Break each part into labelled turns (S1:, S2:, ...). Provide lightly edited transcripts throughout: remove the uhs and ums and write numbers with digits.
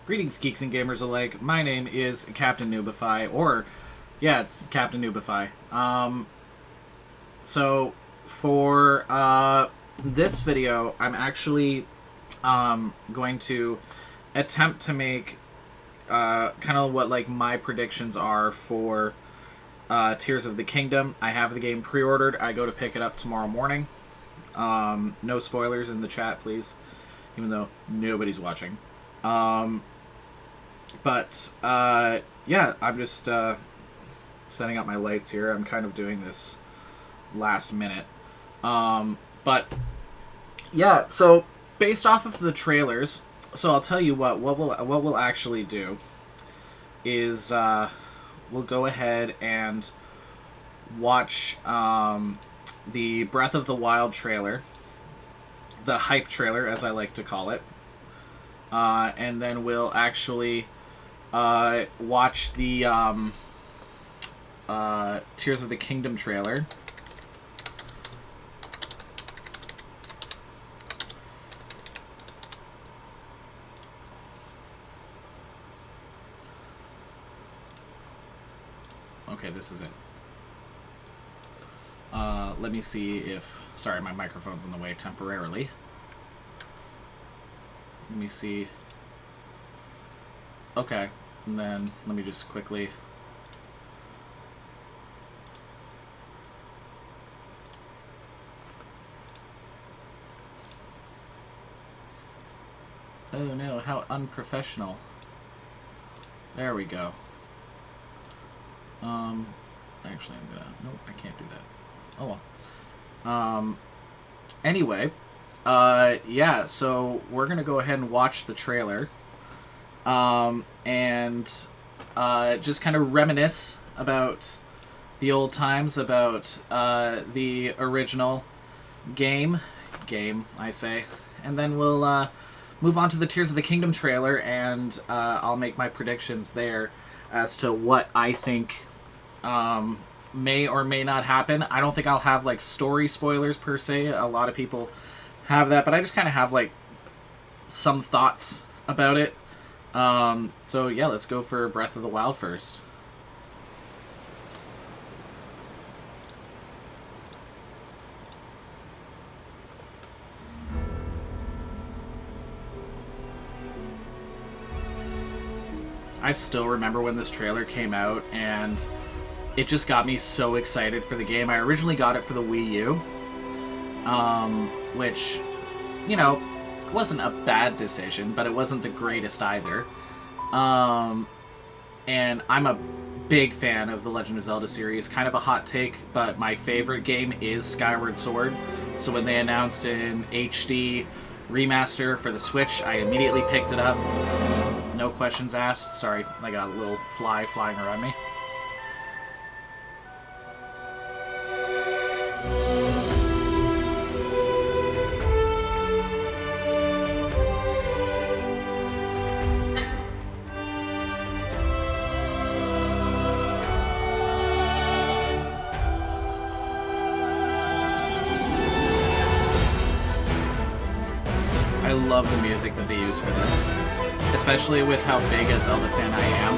S1: Greetings, geeks and gamers alike. My name is Captain Noobify, or, yeah, it's Captain Noobify. So, for this video, I'm actually going to attempt to make kind of what, like, my predictions are for Tears of the Kingdom. I have the game pre-ordered. I go to pick it up tomorrow morning. No spoilers in the chat, please, even though nobody's watching. Yeah, I'm just setting up my lights here. I'm kind of doing this last minute. Yeah, so based off of the trailers, so I'll tell you what we'll actually do is we'll go ahead and watch the Breath of the Wild trailer, the hype trailer as I like to call it. And then we'll actually watch the Tears of the Kingdom trailer. Okay, this is it. Let me see if... Sorry, my microphone's in the way temporarily. Let me see. Okay, and then let me just quickly... Oh no, how unprofessional. There we go. Actually I'm gonna... Nope, I can't do that. Oh well. Anyway... yeah, so we're going to go ahead and watch the trailer and just kind of reminisce about the old times, about the original game, I say. And then we'll move on to the Tears of the Kingdom trailer, and I'll make my predictions there as to what I think may or may not happen. I don't think I'll have, like, story spoilers per se. A lot of people have that, but I just kind of have, like, some thoughts about it. So yeah, let's go for Breath of the Wild first. I still remember when this trailer came out, and it just got me so excited for the game. I originally got it for the Wii U, which, you know, wasn't a bad decision, but it wasn't the greatest either. And I'm a big fan of the Legend of Zelda series. Kind of a hot take, but my favorite game is Skyward Sword. So when they announced an HD remaster for the Switch, I immediately picked it up. No questions asked. Sorry, I got a little fly flying around me. I love the music that they use for this, especially with how big a Zelda fan I am.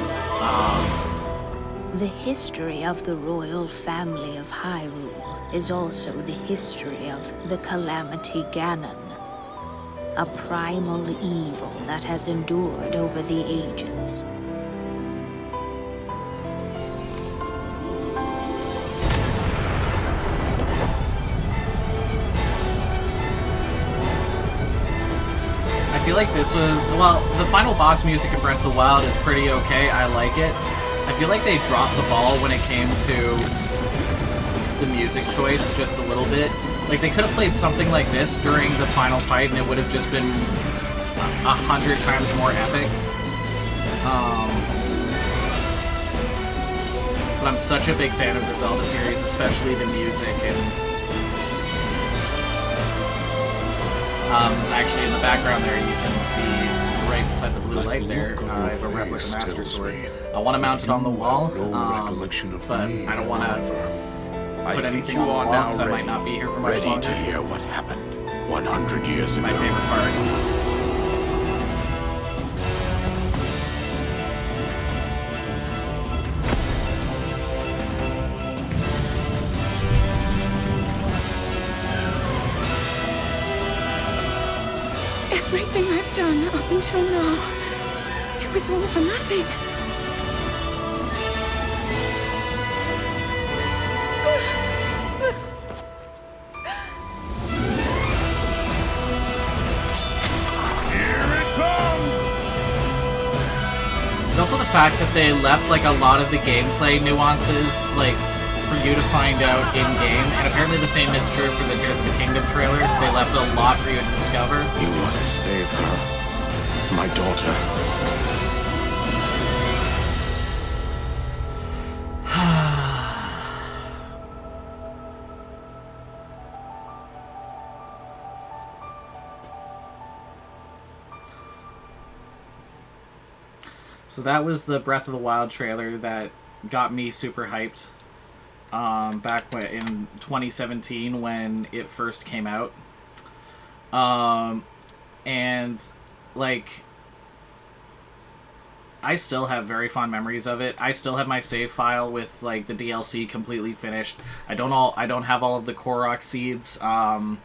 S2: The history of the royal family of Hyrule is also the history of the Calamity Ganon, a primal evil that has endured over the ages.
S1: I feel like this was... Well, the final boss music in Breath of the Wild is pretty okay. I like it. I feel like they dropped the ball when it came to the music choice just a little bit. Like, they could have played something like this during the final fight, and it would have just been 100 times more epic. But I'm such a big fan of the Zelda series, especially the music, and... actually, in the background there, you can see right beside the blue light there, I have a replica Master Sword. I want to mount it on the wall, but I don't want to put anything on the wall because I might not be here for much longer.
S3: Ready to hear what happened 100 years ago.
S1: My favorite part.
S3: Everything I've done up until now, it was all for nothing.
S1: Also the fact that they left like a lot of the gameplay nuances like for you to find out in game, and apparently the same is true for the Tears of the Kingdom trailer. They left a lot for you to discover.
S4: You must save her, my daughter.
S1: So that was the Breath of the Wild trailer that got me super hyped back in 2017 when it first came out. And, like, I still have very fond memories of it. I still have my save file with, like, the DLC completely finished. I don't have all of the Korok seeds, and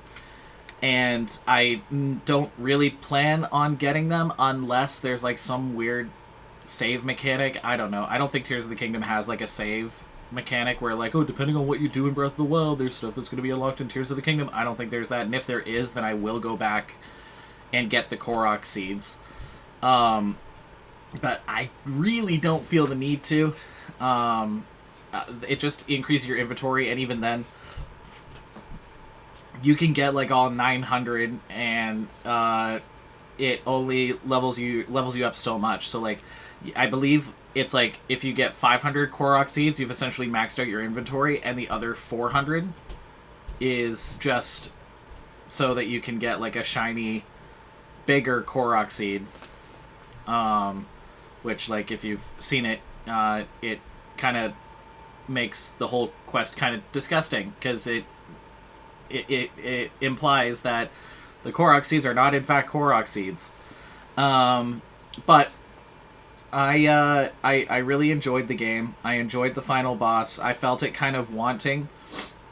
S1: I don't really plan on getting them unless there's, like, some weird save mechanic. I don't know. I don't think Tears of the Kingdom has like a save mechanic where like, oh, depending on what you do in Breath of the Wild, there's stuff that's going to be unlocked in Tears of the Kingdom. I don't think there's that, and if there is, then I will go back and get the Korok seeds. But I really don't feel the need to. It just increases your inventory, and even then, you can get like all 900, and it only levels you up so much. So like, I believe it's like if you get 500 Korok seeds, you've essentially maxed out your inventory, and the other 400 is just so that you can get like a shiny, bigger Korok seed. Which, like, if you've seen it, it kind of makes the whole quest kind of disgusting, because it implies that the Korok seeds are not in fact Korok seeds. But I really enjoyed the game. I enjoyed the final boss. I felt it kind of wanting,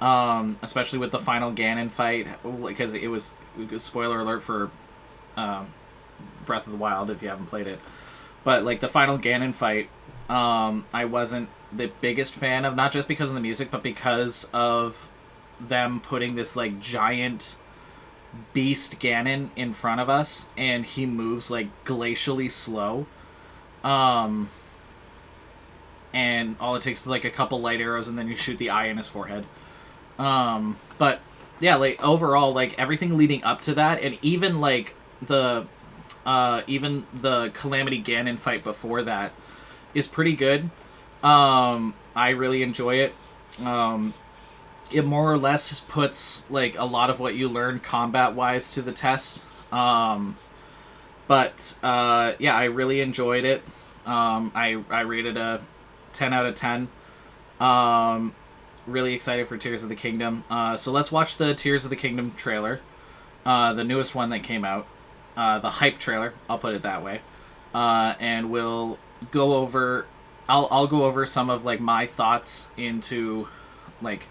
S1: especially with the final Ganon fight, because it was spoiler alert for Breath of the Wild if you haven't played it. But like the final Ganon fight, I wasn't the biggest fan of, not just because of the music, but because of them putting this like giant beast Ganon in front of us, and he moves like glacially slow. And all it takes is like a couple light arrows, and then you shoot the eye in his forehead. But yeah, like overall, like everything leading up to that, and even like the Calamity Ganon fight before that is pretty good. I really enjoy it. It more or less puts like a lot of what you learn combat wise to the test. But yeah, I really enjoyed it. I rated a 10 out of 10. Really excited for Tears of the Kingdom. So let's watch the Tears of the Kingdom trailer, the newest one that came out, the hype trailer. I'll put it that way, and we'll go over. I'll go over some of like my thoughts into like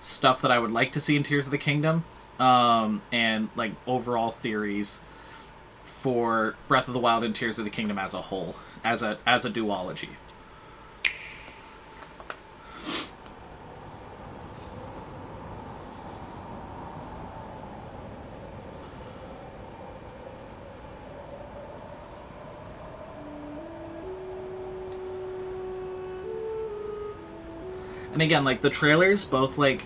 S1: stuff that I would like to see in Tears of the Kingdom, and like overall theories for Breath of the Wild and Tears of the Kingdom as a whole, as a duology. And again, like the trailers both like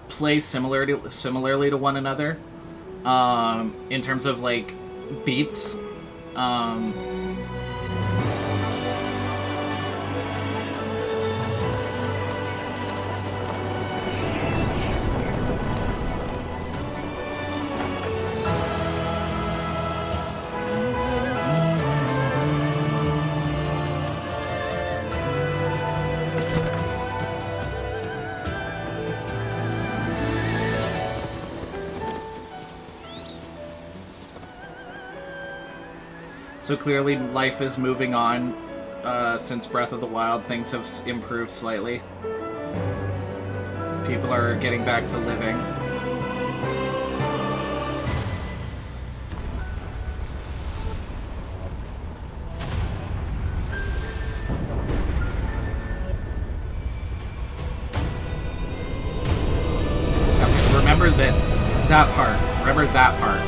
S1: play similarly to one another, in terms of like beats. So clearly life is moving on since Breath of the Wild. Things have improved slightly. People are getting back to living. that part. Remember that part.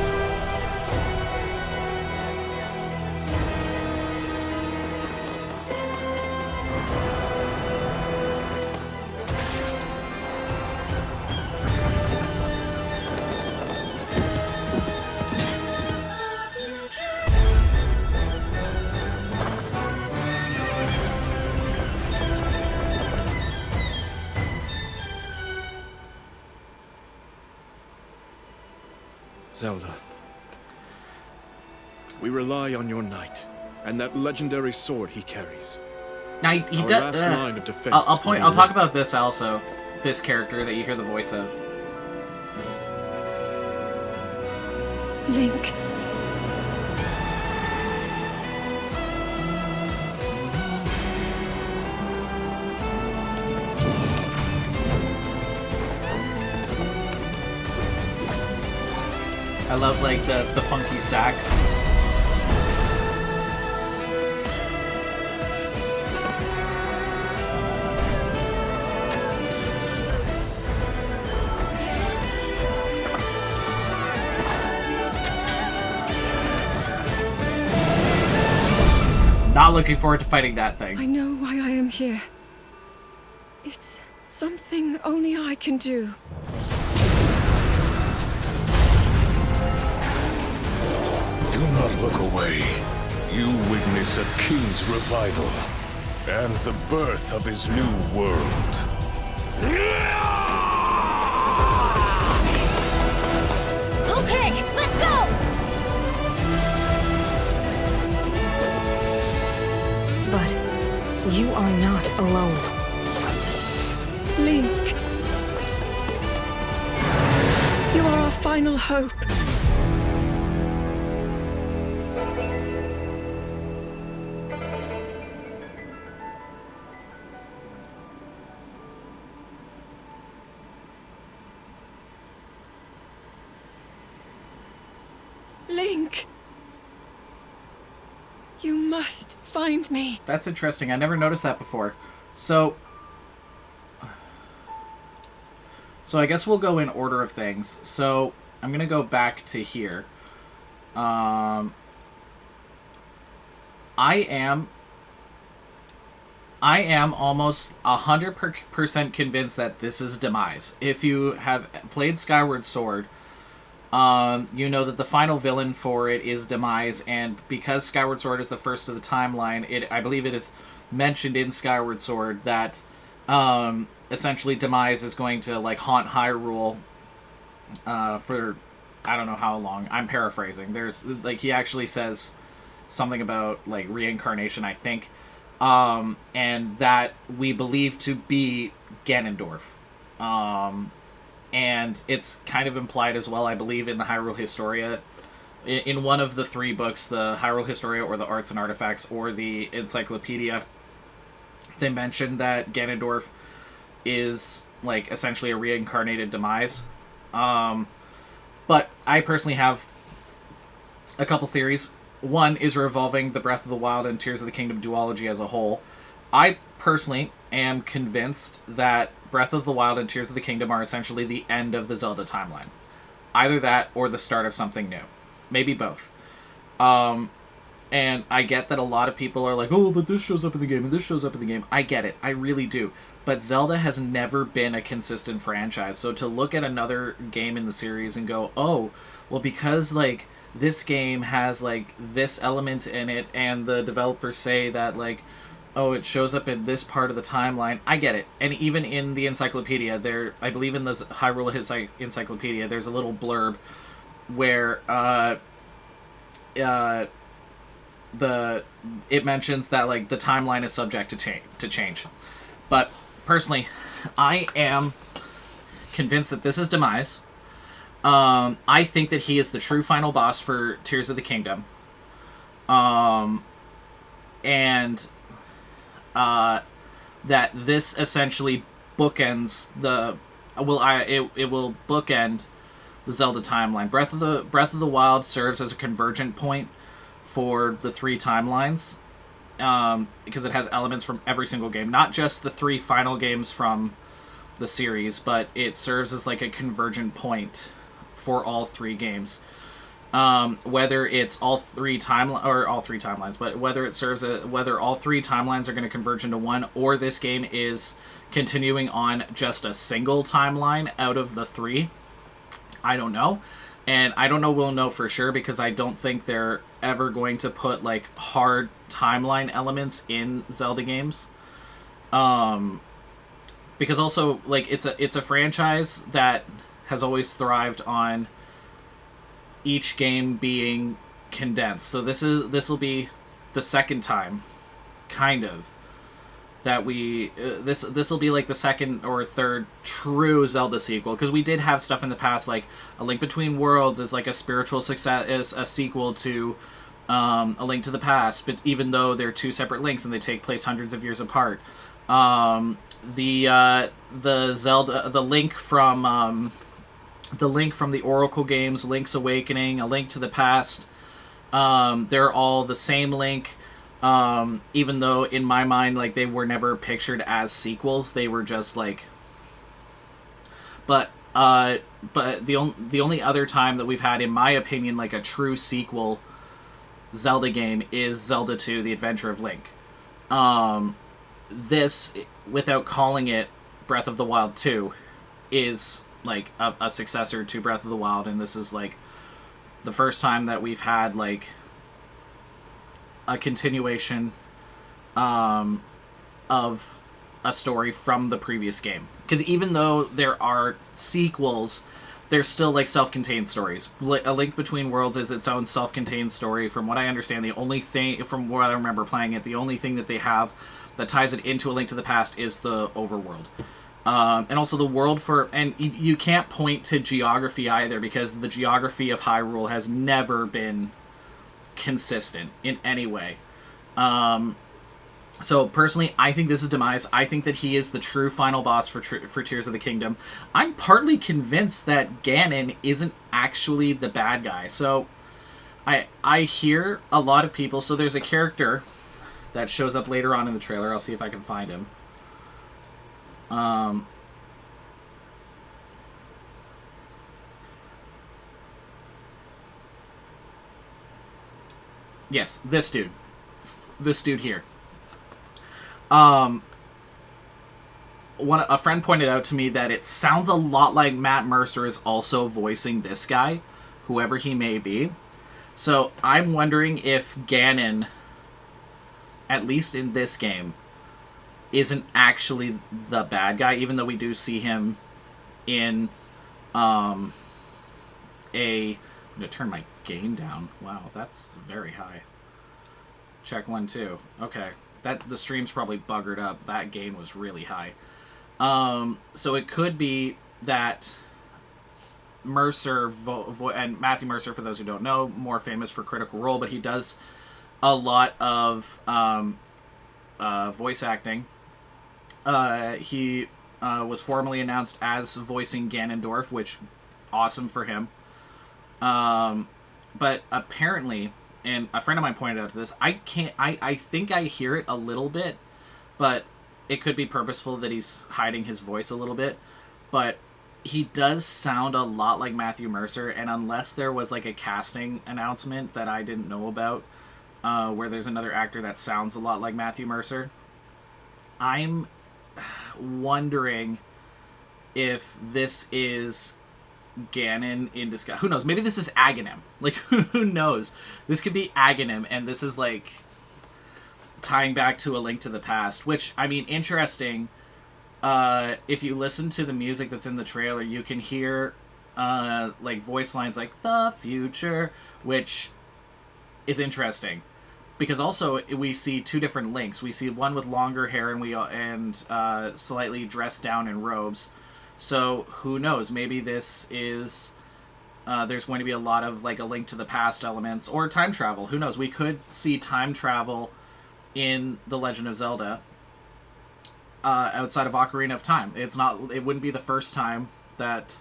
S4: Zelda, we rely on your knight and that legendary sword he carries.
S1: Now he
S4: Our
S1: does.
S4: last line of defense.
S1: I'll talk about this also. This character that you hear the voice of.
S3: Link.
S1: I love like the funky sax. Not looking forward to fighting that thing.
S3: I know why I am here. It's something only I can do.
S5: Do not look away. You witness a king's revival and the birth of his new world.
S3: Okay, let's go!
S6: But you are not alone.
S3: Link. You are our final hope. Link. You must find me.
S1: That's interesting. I never noticed that before. So I guess we'll go in order of things. So I'm gonna go back to here. I am almost 100% convinced that this is Demise. If you have played Skyward Sword, you know that the final villain for it is Demise, and because Skyward Sword is the first of the timeline, I believe it is mentioned in Skyward Sword that essentially Demise is going to like haunt Hyrule for I don't know how long. I'm paraphrasing. There's like he actually says something about like reincarnation, I think, and that we believe to be Ganondorf. And it's kind of implied as well, I believe, in the Hyrule Historia. In one of the three books, the Hyrule Historia or the Arts and Artifacts or the Encyclopedia, they mentioned that Ganondorf is like essentially a reincarnated Demise. But I personally have a couple theories. One is revolving the Breath of the Wild and Tears of the Kingdom duology as a whole. I personally am convinced that Breath of the Wild and Tears of the Kingdom are essentially the end of the Zelda timeline. Either that or the start of something new. Maybe both. And I get that a lot of people are like, oh, but this shows up in the game and this shows up in the game. I get it. I really do. But Zelda has never been a consistent franchise. So to look at another game in the series and go, oh, well, because, like, this game has, like, this element in it and the developers say that, like, oh, it shows up in this part of the timeline. I get it. And even in the encyclopedia, I believe in the Hyrule Encyclopedia, there's a little blurb where it mentions that like the timeline is subject to change. But personally, I am convinced that this is Demise. I think that he is the true final boss for Tears of the Kingdom. And that this essentially bookends it will bookend the Zelda timeline. Breath of the Wild serves as a convergent point for the three timelines, because it has elements from every single game, not just the three final games from the series, but it serves as like a convergent point for all three games. Whether it's all three timelines, but whether it serves whether all three timelines are going to converge into one, or this game is continuing on just a single timeline out of the three, I don't know. And I don't know we'll know for sure, because I don't think they're ever going to put like hard timeline elements in Zelda games. Because also, like, it's a franchise that has always thrived on each game being condensed. So this will be the second time, kind of, that we this will be like the second or third true Zelda sequel, because we did have stuff in the past, like A Link Between Worlds is like a spiritual success, is a sequel to A Link to the Past, but even though they're two separate links and they take place hundreds of years apart. The Zelda, the Link from the Oracle games, Link's Awakening, A Link to the Past, they're all the same Link. Even though in my mind, like, they were never pictured as sequels, they were just like. But the only other time that we've had, in my opinion, like a true sequel Zelda game is Zelda 2: The Adventure of Link. This, without calling it Breath of the Wild 2, is like a successor to Breath of the Wild, and this is like the first time that we've had like a continuation of a story from the previous game. Because even though there are sequels, they're still like self-contained stories. A Link Between Worlds is its own self-contained story. From what I understand, the only thing, from what I remember playing it, the only thing that they have that ties it into A Link to the Past is the overworld. And also the world and you can't point to geography either, because the geography of Hyrule has never been consistent in any way. So personally, I think this is Demise. I think that he is the true final boss for Tears of the Kingdom. I'm partly convinced that Ganon isn't actually the bad guy. So I hear a lot of people. So there's a character that shows up later on in the trailer. I'll see if I can find him. Yes, this dude. This dude here. A friend pointed out to me that it sounds a lot like Matt Mercer is also voicing this guy, whoever he may be. So I'm wondering if Ganon, at least in this game, isn't actually the bad guy, even though we do see him in I'm gonna turn my gain down. Wow, that's very high. Check 1 2. Okay, the stream's probably buggered up. That gain was really high. So it could be that Mercer and Matthew Mercer, for those who don't know, more famous for Critical Role, but he does a lot of voice acting. He was formally announced as voicing Ganondorf, which awesome for him. But apparently, and a friend of mine pointed out to this, I think I hear it a little bit, but it could be purposeful that he's hiding his voice a little bit. But he does sound a lot like Matthew Mercer, and unless there was like a casting announcement that I didn't know about, where there's another actor that sounds a lot like Matthew Mercer, I'm wondering if this is Ganon in disguise. Who knows? Maybe this is Aghanim. Like, who knows? This could be Aghanim, and this is like tying back to A Link to the Past, which, I mean, interesting. If you listen to the music that's in the trailer, you can hear like voice lines like "the future," which is interesting, because also we see two different Links. We see one with longer hair and slightly dressed down in robes. So who knows? Maybe this is there's going to be a lot of like A Link to the Past elements, or time travel. Who knows? We could see time travel in The Legend of Zelda outside of Ocarina of Time. It wouldn't be the first time that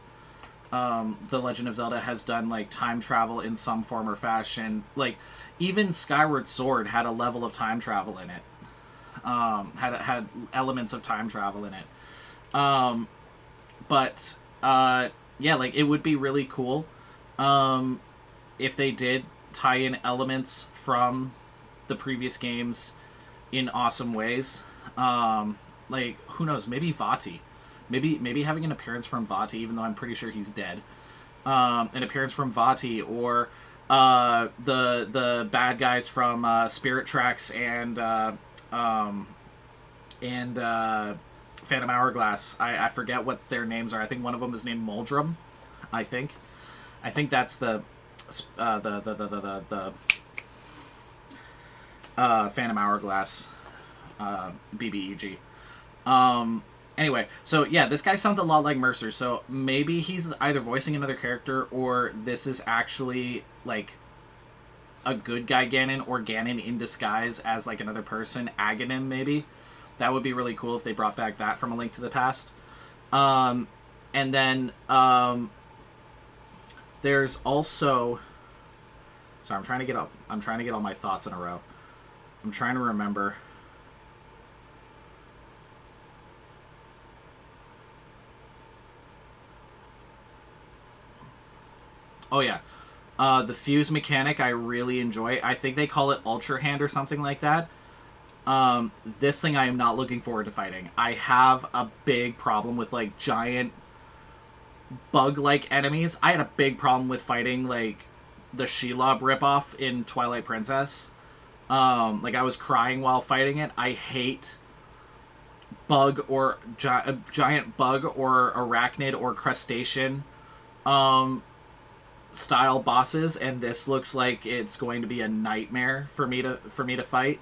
S1: The Legend of Zelda has done like time travel in some form or fashion. Like even Skyward Sword had a level of time travel in it. Had elements of time travel in it. But yeah, like it would be really cool if they did tie in elements from the previous games in awesome ways. Like, who knows, maybe Vati. Maybe having an appearance from Vati, even though I'm pretty sure he's dead. An appearance from Vati, or the bad guys from Spirit Tracks and Phantom Hourglass. I forget what their names are. I think one of them is named Muldrum. I think that's the Phantom Hourglass BBEG. Anyway, so yeah, this guy sounds a lot like Mercer, so maybe he's either voicing another character or this is actually, like, a good guy Ganon, or Ganon in disguise as, like, another person, Aghanim, maybe. That would be really cool if they brought back that from A Link to the Past. And then, there's also... Sorry, I'm trying to get all my thoughts in a row. I'm trying to remember... Oh, yeah. The fuse mechanic I really enjoy. I think they call it Ultra Hand or something like that. This thing I am not looking forward to fighting. I have a big problem with, like, giant bug-like enemies. I had a big problem with fighting, like, the Shelob ripoff in Twilight Princess. Like, I was crying while fighting it. I hate bug or giant bug or arachnid or crustacean style bosses, and this looks like it's going to be a nightmare for me to fight.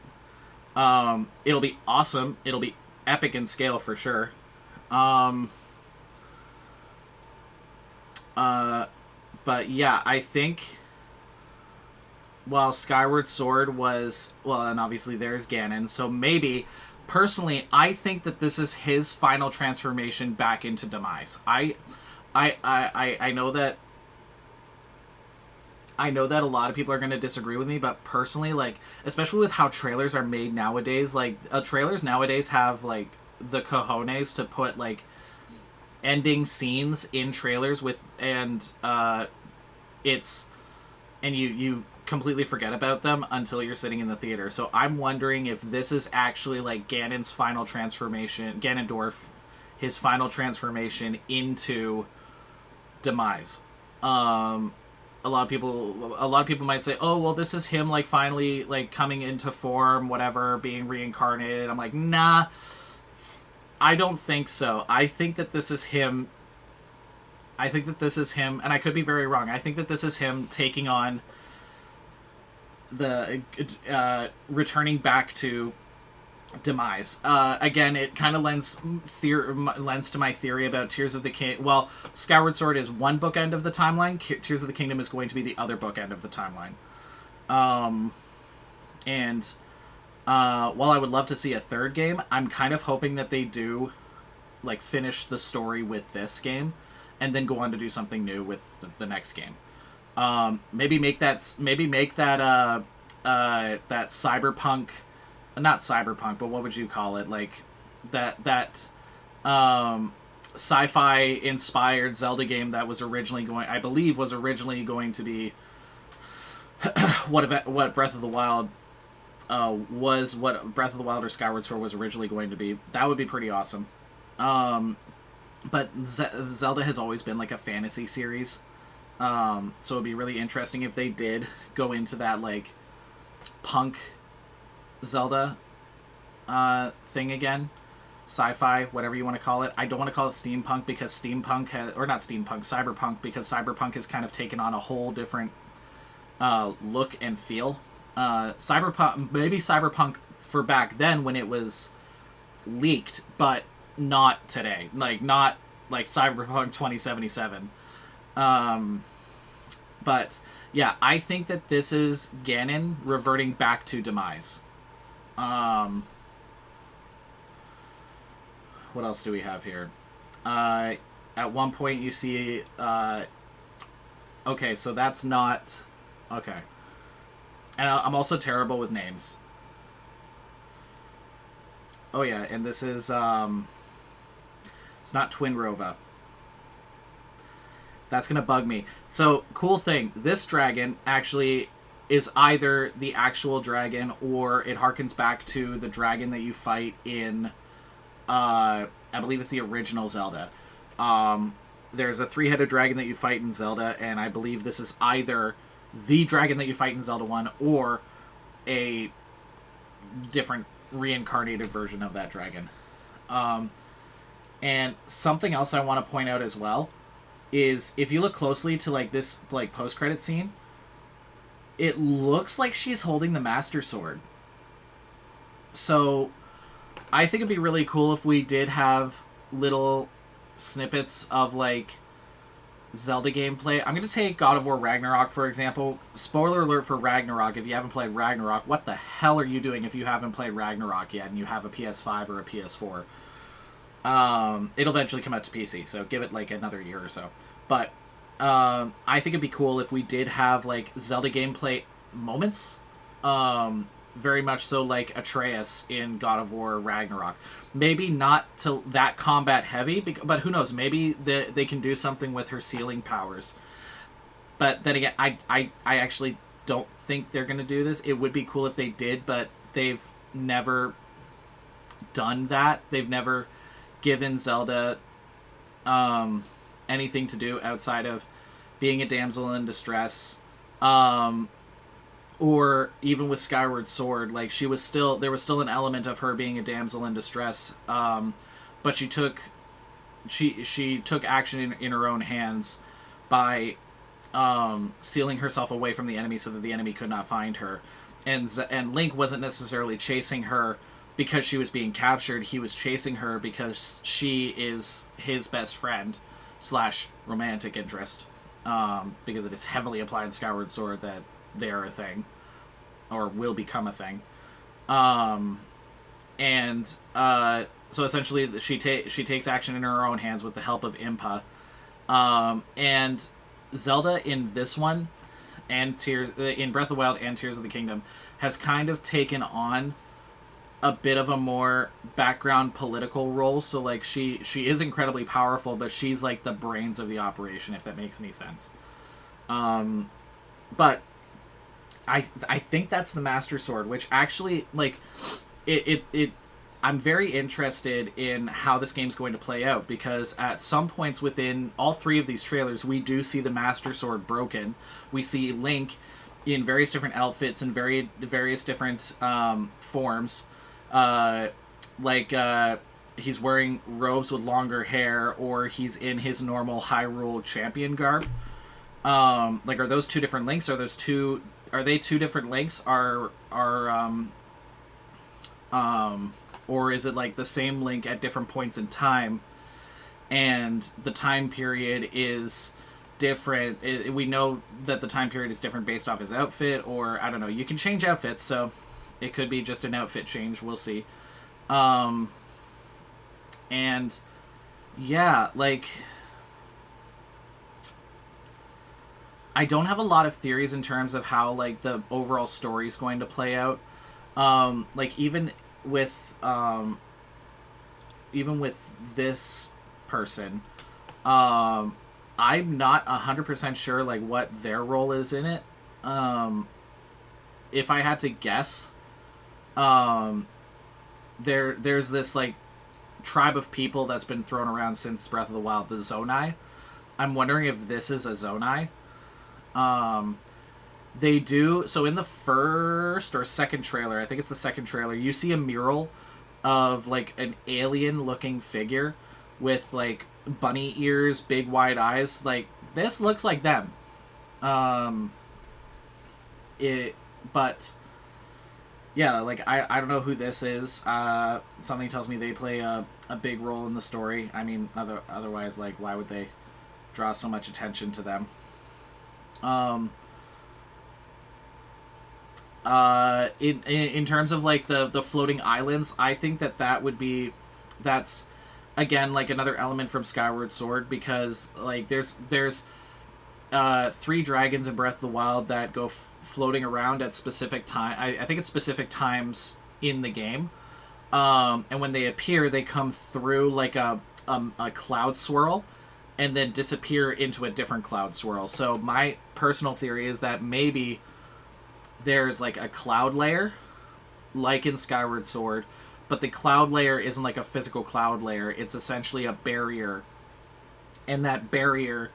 S1: It'll be awesome. It'll be epic in scale for sure. But yeah, I think while Skyward Sword was, well, and obviously there's Ganon, so maybe, personally, I think that this is his final transformation back into Demise. I know that a lot of people are going to disagree with me, but personally, like, especially with how trailers are made nowadays, like, trailers nowadays have, like, the cojones to put, like, ending scenes in trailers with, and you completely forget about them until you're sitting in the theater. So I'm wondering if this is actually, like, Ganon's final transformation, Ganondorf, his final transformation into Demise. A lot of people might say, oh, well, this is him, like, finally, like, coming into form, whatever, being reincarnated. I'm like, nah, I don't think so. I think that this is him, and I could be very wrong. I think that this is him taking on the, returning back to Demise. Again, it kind of lends to my theory about Tears of the Kingdom. Well, Skyward Sword is one bookend of the timeline. Tears of the Kingdom is going to be the other bookend of the timeline. And while I would love to see a third game, I'm kind of hoping that they do, like, finish the story with this game and then go on to do something new with the next game. Maybe make that cyberpunk, not cyberpunk, but what would you call it? Like, that sci-fi inspired Zelda game that was originally going to be what Breath of the Wild was, what Breath of the Wild or Skyward Sword was originally going to be. That would be pretty awesome. But Zelda has always been, like, a fantasy series. So it'd be really interesting if they did go into that, like, punk Zelda thing again. Sci-fi, whatever you want to call it. I don't want to call it steampunk because cyberpunk, because cyberpunk has kind of taken on a whole different look and feel. Cyberpunk for back then when it was leaked, but not today. Like, not like Cyberpunk 2077. But yeah, I think that this is Ganon reverting back to Demise. What else do we have here? At one point you see... okay, so that's not... Okay. And I'm also terrible with names. Oh yeah, and this is... it's not Twinrova. That's going to bug me. So, cool thing. This dragon actually is either the actual dragon or it harkens back to the dragon that you fight in, I believe it's the original Zelda. There's a 3-headed dragon that you fight in Zelda, and I believe this is either the dragon that you fight in Zelda 1 or a different reincarnated version of that dragon. And something else I want to point out as well is if you look closely to like this like post-credit scene, it looks like she's holding the Master Sword. So I think it'd be really cool if we did have little snippets of like Zelda gameplay. I'm going to take God of War Ragnarok, for example. Spoiler alert for Ragnarok. If you haven't played Ragnarok, what the hell are you doing if you haven't played Ragnarok yet and you have a PS5 or a PS4? It'll eventually come out to PC, so give it like another year or so. But I think it'd be cool if we did have like Zelda gameplay moments. Very much so like Atreus in God of War Ragnarok. Maybe not to that combat heavy, but who knows? Maybe they can do something with her sealing powers. But then again, I actually don't think they're going to do this. It would be cool if they did, but they've never done that. They've never given Zelda anything to do outside of being a damsel in distress. Or even with Skyward Sword, like there was still an element of her being a damsel in distress, but she took action in her own hands by sealing herself away from the enemy so that the enemy could not find her, and Link wasn't necessarily chasing her because she was being captured. He was chasing her because she is his best friend / romantic interest, because it is heavily applied in Skyward Sword that they are a thing, or will become a thing, so essentially she takes action in her own hands with the help of Impa, and Zelda in this one, and in Breath of the Wild and Tears of the Kingdom, has kind of taken on a bit of a more background political role. So like she is incredibly powerful, but she's like the brains of the operation, if that makes any sense. But I think that's the Master Sword, which actually, like, I'm very interested in how this game's going to play out, because at some points within all 3 of these trailers, we do see the Master Sword broken. We see Link in various different outfits and various different forms. He's wearing robes with longer hair, or he's in his normal Hyrule champion garb. Are those 2 different Links? Are they 2 different Links? Or is it like the same Link at different points in time, and the time period is different? We know that the time period is different based off his outfit, or I don't know. You can change outfits, so it could be just an outfit change. We'll see. And yeah, like, I don't have a lot of theories in terms of how like the overall story is going to play out. Even with this person, I'm not 100% sure like what their role is in it. If I had to guess, there's this like tribe of people that's been thrown around since Breath of the Wild, the Zonai. I'm wondering if this is a Zonai. They do, so in the first or second trailer, I think it's the second trailer, you see a mural of like an alien looking figure with like bunny ears, big wide eyes. Like, this looks like them. But yeah, like I don't know who this is. Something tells me they play a big role in the story. I mean, otherwise, like, why would they draw so much attention to them? In terms of like the floating islands, I think that's again like another element from Skyward Sword, because like there's 3 dragons in Breath of the Wild that go floating around at specific time. I think it's specific times in the game, and when they appear, they come through like a cloud swirl, and then disappear into a different cloud swirl. So my personal theory is that maybe there's like a cloud layer, like in Skyward Sword, but the cloud layer isn't like a physical cloud layer. It's essentially a barrier, and that barrier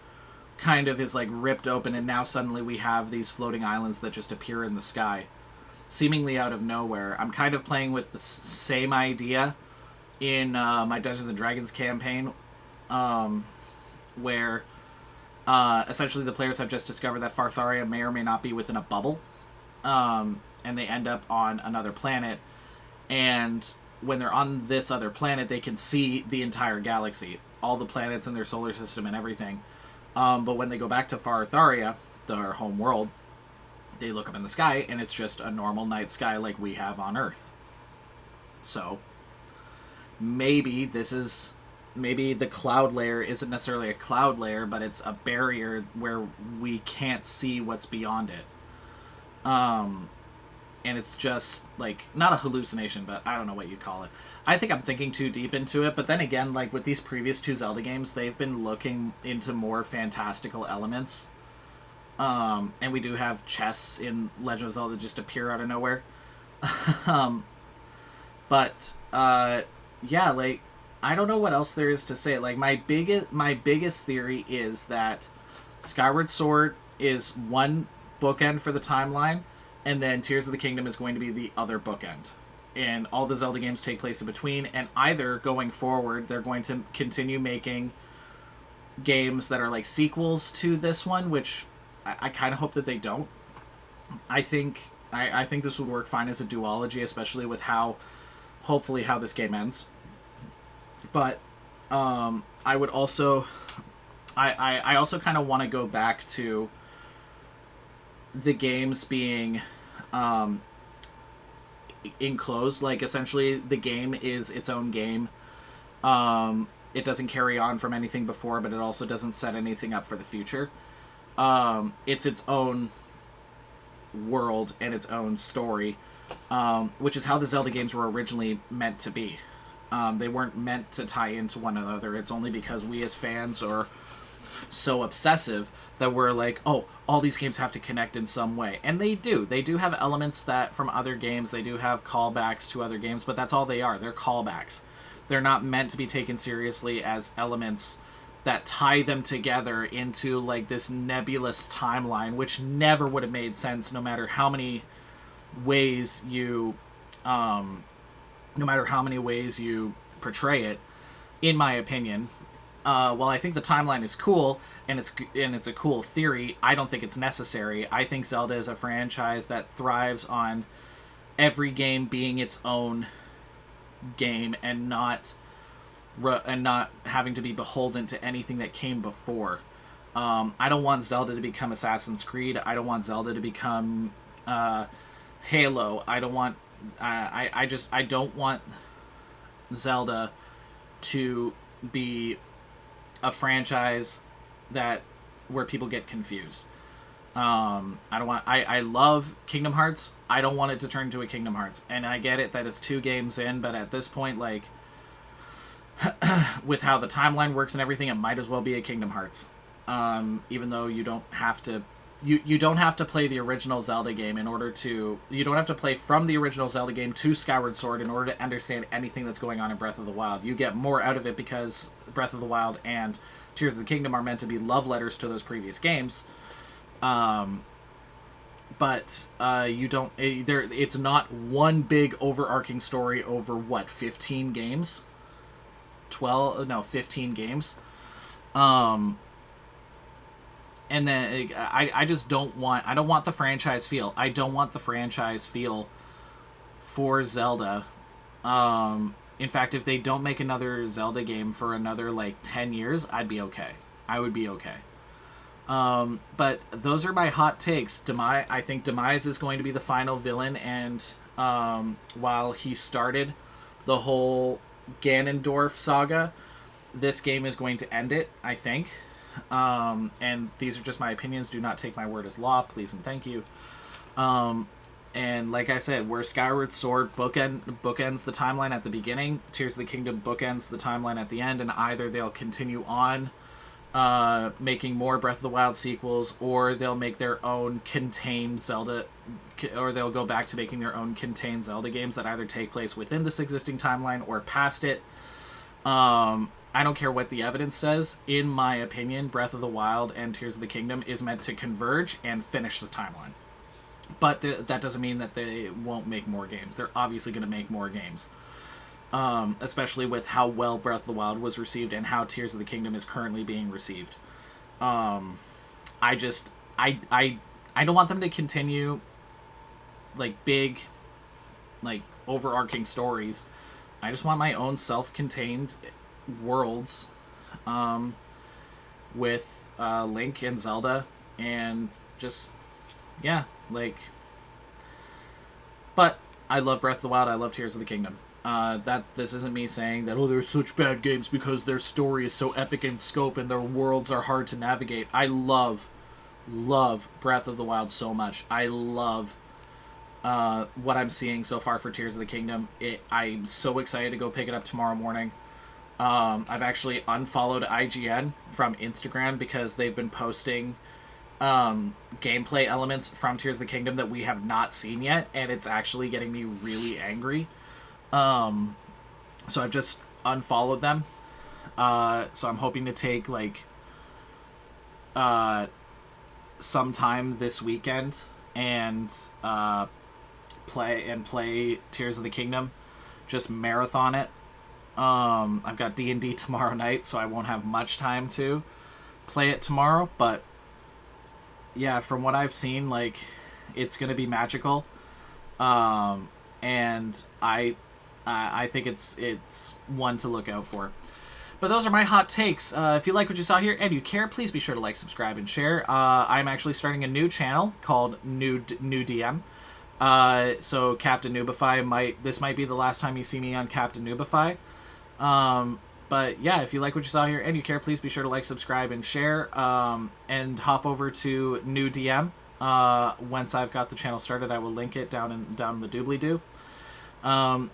S1: kind of is like ripped open, and now suddenly we have these floating islands that just appear in the sky, seemingly out of nowhere. I'm kind of playing with the same idea in my Dungeons and Dragons campaign, where essentially the players have just discovered that Fartharia may or may not be within a bubble, and they end up on another planet, and when they're on this other planet, they can see the entire galaxy, all the planets in their solar system and everything. But when they go back to Fartharia, their home world, they look up in the sky, and it's just a normal night sky like we have on Earth. So maybe the cloud layer isn't necessarily a cloud layer, but it's a barrier where we can't see what's beyond it. And it's just like not a hallucination, but I don't know what you'd call it. I think I'm thinking too deep into it, but then again, like with these previous 2 Zelda games, they've been looking into more fantastical elements. And we do have chests in Legend of Zelda just appear out of nowhere. But yeah, like I don't know what else there is to say. Like my biggest theory is that Skyward Sword is one bookend for the timeline, and then Tears of the Kingdom is going to be the other bookend. And all the Zelda games take place in between, and either going forward, they're going to continue making games that are like sequels to this one, which I kind of hope that they don't. I think this would work fine as a duology, especially with hopefully how this game ends. But I would also I also kind of want to go back to the games being enclosed. Like essentially the game is its own game. It doesn't carry on from anything before, but it also doesn't set anything up for the future. It's its own world and its own story, which is how the Zelda games were originally meant to be. They weren't meant to tie into one another. It's only because we as fans are so obsessive that we're like, oh, all these games have to connect in some way. And they do. They do have elements that from other games. They do have callbacks to other games, but that's all they are. They're callbacks. They're not meant to be taken seriously as elements that tie them together into like this nebulous timeline, which never would have made sense no matter how many ways you portray it, in my opinion. While I think the timeline is cool and it's a cool theory, I don't think it's necessary. I think Zelda is a franchise that thrives on every game being its own game and not having to be beholden to anything that came before. I don't want Zelda to become Assassin's Creed. I don't want Zelda to become Halo. I don't want I don't want Zelda to be a franchise where people get confused. I love Kingdom Hearts. I don't want it to turn into a Kingdom Hearts. And I get it that it's 2 games in, but at this point, like, with how the timeline works and everything, it might as well be a Kingdom Hearts. Even though you don't have to... You don't have to play the original Zelda game you don't have to play from the original Zelda game to Skyward Sword in order to understand anything that's going on in Breath of the Wild. You get more out of it because Breath of the Wild and Tears of the Kingdom are meant to be love letters to those previous games. But you don't... It's not one big overarching story over, 15 games? 15 games. And then I just don't want... I don't want the franchise feel. I don't want the franchise feel for Zelda. In fact, if they don't make another Zelda game for another, 10 years, I'd be okay. I would be okay. But those are my hot takes. I think Demise is going to be the final villain, and while he started the whole Ganondorf saga, this game is going to end it, I think. And these are just my opinions. Do not take my word as law, please and thank you. And like I said, where Skyward Sword bookends the timeline at the beginning, Tears of the Kingdom bookends the timeline at the end, and either they'll continue on making more Breath of the Wild sequels, or they'll make their own contained Zelda, or they'll go back to making their own contained Zelda games that either take place within this existing timeline or past it. I don't care what the evidence says. In my opinion, Breath of the Wild and Tears of the Kingdom is meant to converge and finish the timeline. But that doesn't mean that they won't make more games. They're obviously going to make more games. Especially with how well Breath of the Wild was received and how Tears of the Kingdom is currently being received. I don't want them to continue like big, like overarching stories. I just want my own self-contained worlds, with Link and Zelda, and just like. But I love Breath of the Wild. I love Tears of the Kingdom. That this isn't me saying that, oh, they're such bad games because their story is so epic in scope and their worlds are hard to navigate. I love Breath of the Wild so much. I love what I'm seeing so far for Tears of the Kingdom. I'm so excited to go pick it up tomorrow morning. I've actually unfollowed IGN from Instagram because they've been posting gameplay elements from Tears of the Kingdom that we have not seen yet, and it's actually getting me really angry. So I've just unfollowed them. So I'm hoping to take like sometime this weekend and play Tears of the Kingdom, just marathon it. I've got D&D tomorrow night, so I won't have much time to play it tomorrow, but yeah, from what I've seen, like, it's gonna be magical. And I think it's one to look out for. But those are my hot takes. If you like what you saw here and you care, please be sure to like, subscribe, and share. I'm actually starting a new channel called New DM. So Captain Noobify this might be the last time you see me on Captain Noobify. But yeah, if you like what you saw here and you care, please be sure to like, subscribe, and share. And hop over to New DM. Once I've got the channel started, I will link it down in the doobly-doo. And